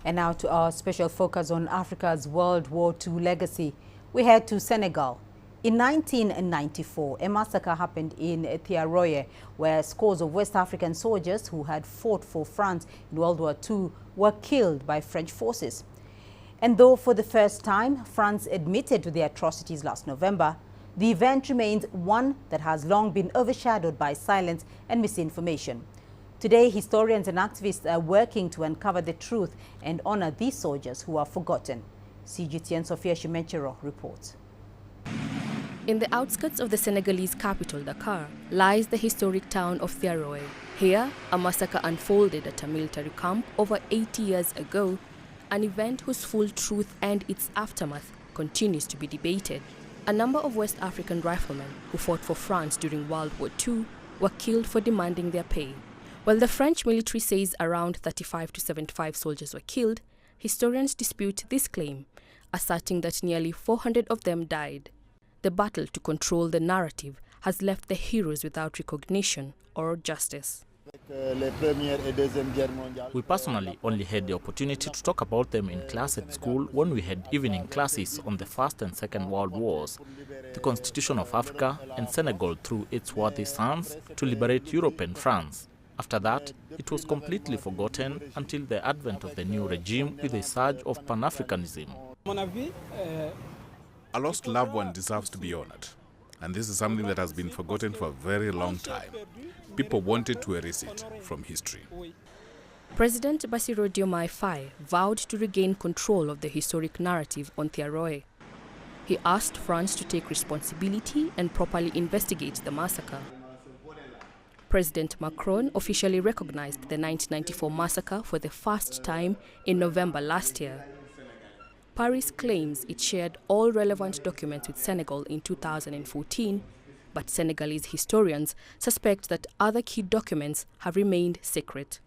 And now to our special focus on Africa's World War II legacy. We head to Senegal. In 1994, a massacre happened in Thiaroye, where scores of West African soldiers who had fought for France in World War II were killed by French forces. And though for the first time France admitted to the atrocities last November, the event remains one that has long been overshadowed by silence and misinformation. Today, historians and activists are working to uncover the truth and honor these soldiers who are forgotten. CGTN Sophia Shimechero reports. In the outskirts of the Senegalese capital, Dakar, lies the historic town of Thiaroye. Here, a massacre unfolded at a military camp over 80 years ago, an event whose full truth and its aftermath continues to be debated. A number of West African riflemen who fought for France during World War II were killed for demanding their pay. While the French military says around 35 to 75 soldiers were killed, historians dispute this claim, asserting that nearly 400 of them died. The battle to control the narrative has left the heroes without recognition or justice. We personally only had the opportunity to talk about them in class at school when we had evening classes on the First and Second World Wars, the Constitution of Africa, and Senegal through its worthy sons to liberate Europe and France. After that, it was completely forgotten until the advent of the new regime with a surge of Pan-Africanism. A lost loved one deserves to be honored, and this is something that has been forgotten for a very long time. People wanted to erase it from history. President WWII vowed to regain control of the historic narrative on Thiaroye. He asked France to take responsibility and properly investigate the massacre. President Macron officially recognized the 1994 massacre for the first time in November last year. Paris claims it shared all relevant documents with Senegal in 2014, but Senegalese historians suspect that other key documents have remained secret.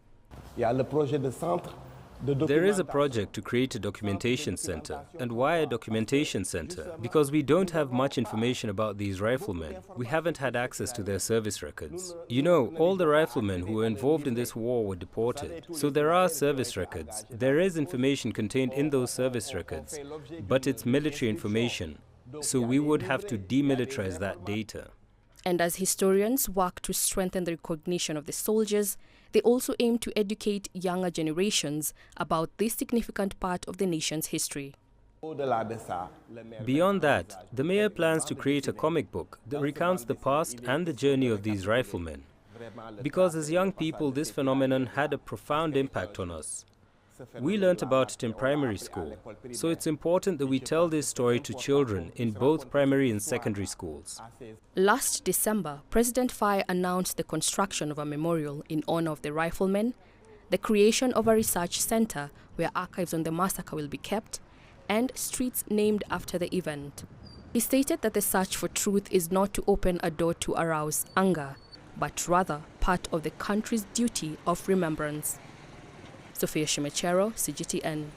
There is a project to create a documentation center. And why a documentation center? Because we don't have much information about these riflemen. We haven't had access to their service records. You know, all the riflemen who were involved in this war were deported. So there are service records. There is information contained in those service records, but it's military information. So we would have to demilitarize that data. And as historians work to strengthen the recognition of the soldiers, they also aim to educate younger generations about this significant part of the nation's history. Beyond that, the mayor plans to create a comic book that recounts the past and the journey of these riflemen. Because as young people, this phenomenon had a profound impact on us. We learnt about it in primary school, so it's important that we tell this story to children in both primary and secondary schools. Last December, President Faye announced the construction of a memorial in honor of the riflemen, the creation of a research center where archives on the massacre will be kept, and streets named after the event. He stated that the search for truth is not to open a door to arouse anger, but rather part of the country's duty of remembrance. Sophia Shimechero, CGTN.